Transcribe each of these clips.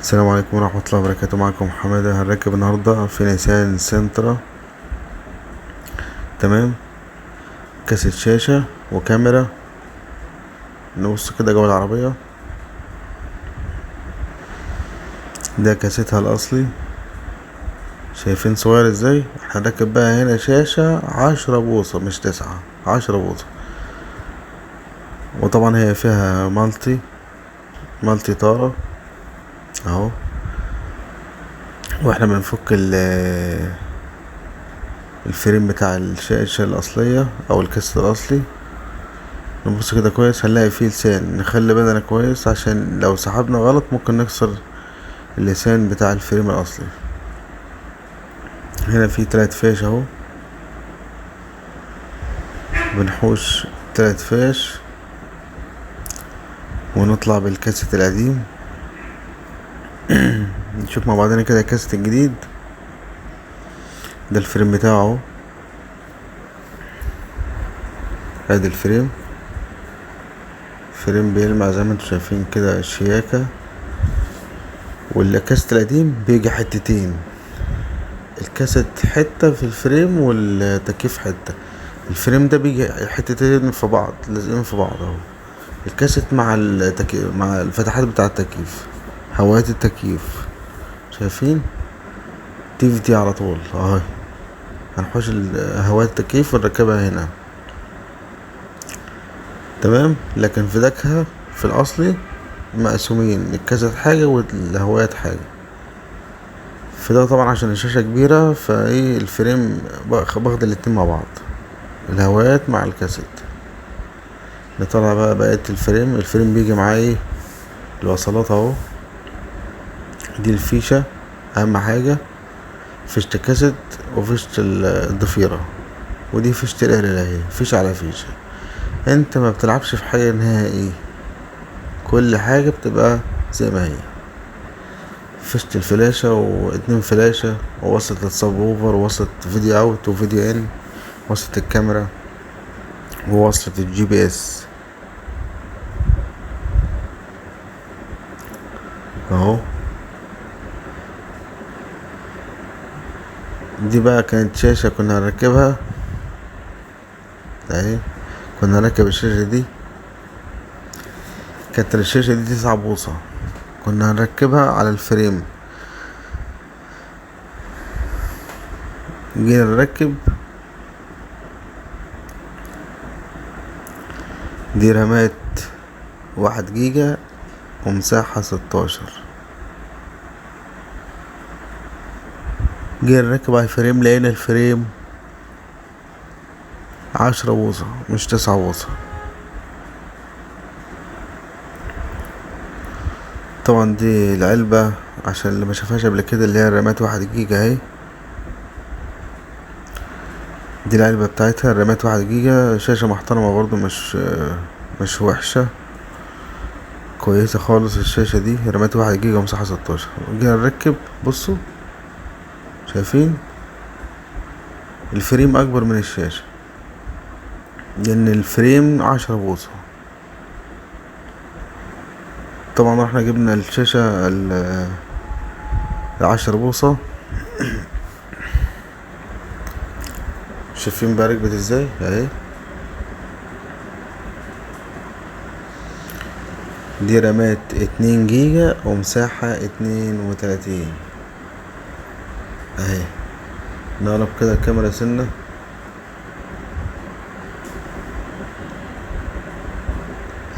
السلام عليكم ورحمة الله وبركاته. معكم حمادة. هنركب النهاردة في نيسان سنترا. تمام. كاسة شاشة وكاميرا. نبص كده جوه العربية، ده كاستها الأصلي. شايفين صغير ازاي؟ هنركب بقى هنا شاشة 10 بوصة مش 9، 10 بوصة. وطبعا هي فيها مالتي طارة اهو. واحنا بنفك الفريم بتاع الشاشة الأصلية أو الكاست الأصلي. نبص كده كويس، هنلاقي فيه لسان. نخلي بالنا كويس عشان لو سحبنا غلط ممكن نكسر اللسان بتاع الفريم الأصلي. هنا فيه 3 فيش اهو، بنحوش 3 فيش ونطلع بالكاسيت القديم. نشوف مع بعضنا كده الكاسيت الجديد. ده الفريم بتاعه اهو، ادي الفريم بيلمع زي ما انتوا شايفين كده شياكة. والكاسيت القديم بيجي حتتين، الكاسيت حتة في الفريم والتكييف حتة. الفريم ده بيجي حتتين في بعض، لازقين في بعض اهو. الكاسيت مع مع الفتحات بتاع التكييف، هوايات التكييف. شايفين دي في دي على طول اهي. هنحوش هوايات التكييف ونركبها هنا. تمام. لكن في دكها في الاصلي مقسومين، الكاسيت حاجة والهوايات حاجة. في ده طبعا عشان الشاشة كبيرة فايه الفريم باخد الاتنين مع بعض، الهوايات مع الكاسيت. نطلع بقى بقية الفريم بيجي معاه ايه الوصلات اهو. دي الفيشة اهم حاجة، فيشة الكاسيت وفيشة الضفيرة، ودي فيشة القلة اهي، فيشة على فيشة. انت ما بتلعبش في حاجة نهائي، كل حاجة بتبقى زي ما هي. فيشة الفلاشة و2 فلاشة، ووصلة السب اوفر، ووصلة فيديو اوت وفيديو ان، وصلة الكاميرا، ووصلة الجي بي اس اهو. دي بقى كانت شاشة كنا هنركبها اهي. كنا هنركب الشاشة دي، كانت الشاشة دي 9 بوصة، كنا هنركبها على الفريم. جينا نركب، دي رامات 1 جيجا ومساحة 16. جينا نركب على الفريم، لقينا الفريم 10 بوصة مش 9 بوصة. طبعا دي العلبة عشان اللي ما شافهاش قبل كده، اللي هي الرامات 1 جيجا اهي. دي العلبة بتاعتها، الرامات 1 جيجا. شاشة محترمة برضو، مش وحشة، كويسة خالص الشاشة دي. رامات 1 جيجا ومساحة 16. جينا نركب، بصوا شايفين الفريم اكبر من الشاشة، لان الفريم 10 بوصة. طبعا احنا جبنا الشاشة 10 بوصة. شايفين بقى ركبت ازاي اهي. دي رامات 2 جيجا ومساحة 32 اهي. نقلب كده الكاميرا سنة،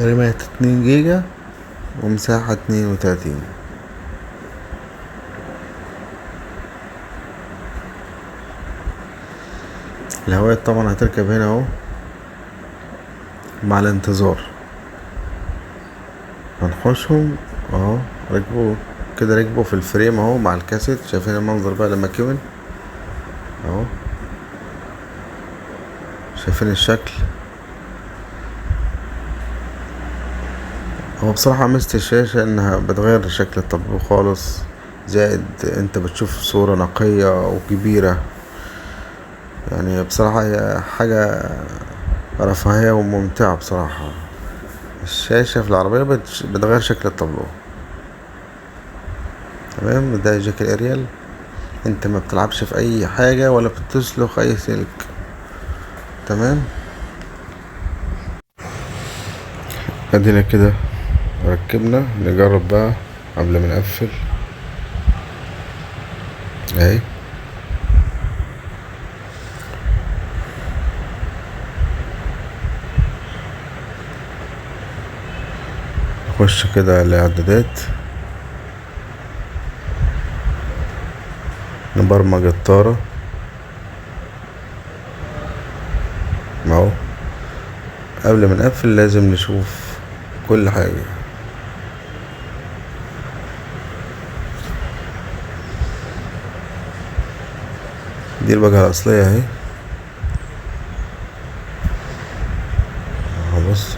رامات 2 جيجا ومساحة 32. الهوايات طبعا هتركب هنا اهو مع الانتظار. هنحوشهم اهو، ركبوا في الفريم اهو مع الكاسيت. شايفين المنظر بقى لما كمل اهو، شايفين الشكل. هو بصراحة ميزة الشاشة انها بتغير شكل التطبيق خالص، زائد انت بتشوف صورة نقية وكبيرة. يعني بصراحة هي حاجة رفاهية وممتعة بصراحة. الشاشة في العربية بتغير شكل التابلو. تمام. ده جاك الاريال، انت ما بتلعبش في اي حاجة ولا بتسلخ اي سلك. تمام. ادينا كده ركبنا، نجرب بقى قبل ما نقفل اهي. نخش كده على الاعدادات، نبرمج الطارة اهو. قبل ما نقفل لازم نشوف كل حاجة. دي الواجهة الأصلية اهي. بص،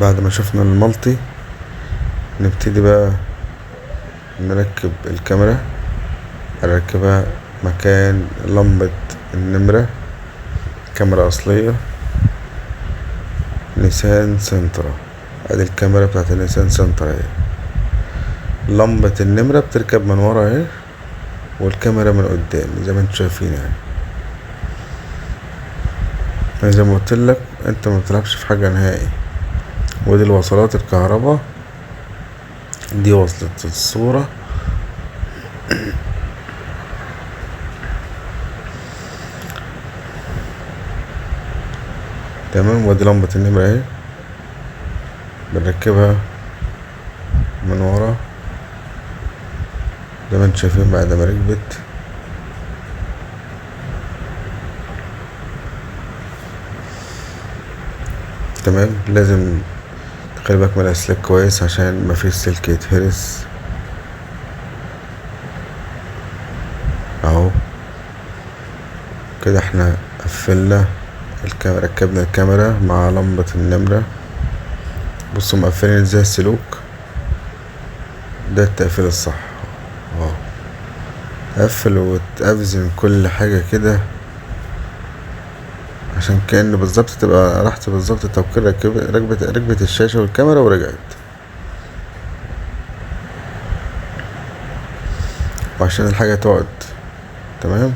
بعد ما شفنا المالتي نبتدي بقى نركب الكاميرا. هنركبها مكان لمبة النمرة، كاميرا أصلية نيسان سنترا. ادي الكاميرا بتاعت النيسان سنترا اهي. لمبة النمرة بتركب من ورا اهي، والكاميرا من قدام زي ما انتوا شايفين اهي. زي ما قلتلك انت ما بتلعبش في حاجة نهائي. ودي الوصلات الكهرباء، دي وصلة الصورة. تمام. ودي لمبة النمرة اهي، بنركبها من ورا زي ما انتوا شايفين بعد ما ركبت. تمام. لازم تخلي بالك من الاسلاك كويس عشان مفيش سلك يتهرس اهو. كده احنا قفلنا الكاميرا، ركبنا الكاميرا مع لمبة النمرة. بصوا مقفلين ازاي السلوك، ده التقفيل الصح اهو. قفل وتأذن كل حاجة كده عشان كأن بالظبط تبقى رحت بالظبط توكيل ركبت الشاشة والكاميرا ورجعت. وعشان الحاجة تقعد تمام.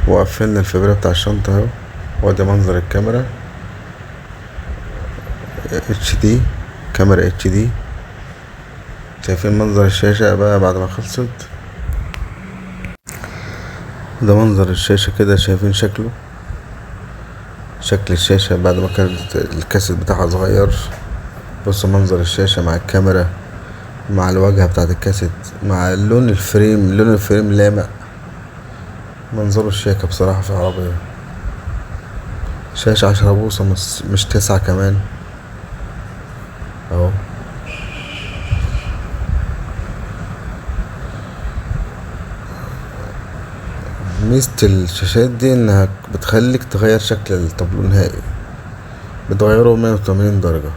وقفلنا الفبرة بتاع الشنطة اهو. وادي منظر الكاميرا HD، كاميرا HD. شايفين منظر الشاشة بقى بعد ما خلصت؟ ده منظر الشاشة كده، شايفين شكل الشاشة بعد ما كانت الكاسيت بتاعها صغير. بصوا منظر الشاشة مع الكاميرا مع الواجهة بتاعت الكاسيت مع لون الفريم لامع. منظره الشياكة بصراحة في العربية. شاشة 10 بوصة مش 9 كمان اهو. ميزة الشاشات دي انها بتخليك تغير شكل التابلو نهائي، بتغيره 180 درجة.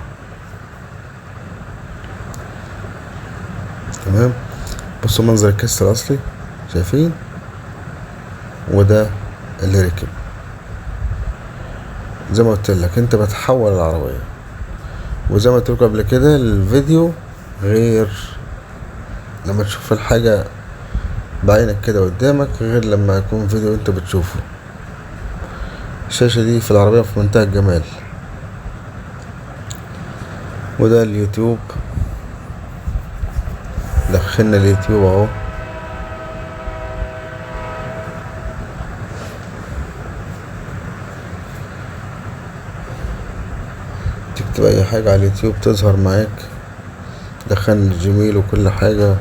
تمام. بصوا منظر الكاس الاصلي شايفين، وده اللي ركب. زي ما قلت لك انت بتحول العربية، وزي ما قلت لكم قبل كده الفيديو غير لما تشوف الحاجة بعينك كده قدامك، غير لما يكون فيديو انت بتشوفه. الشاشة دي في العربية في منتهى الجمال. وده اليوتيوب، دخلنا اليوتيوب اهو. تكتب اي حاجة على اليوتيوب تظهر معاك. دخلنا الجيميل وكل حاجة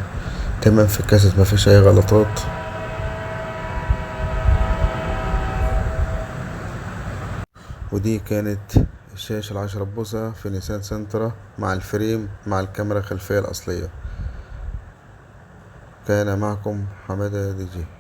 تمام في الكاسيت، مفيش اي غلطات. ودي كانت الشاشة 10 بوصة في نيسان سنترا مع الفريم مع الكاميرا الخلفية الأصلية. كان معكم حمادة DJ.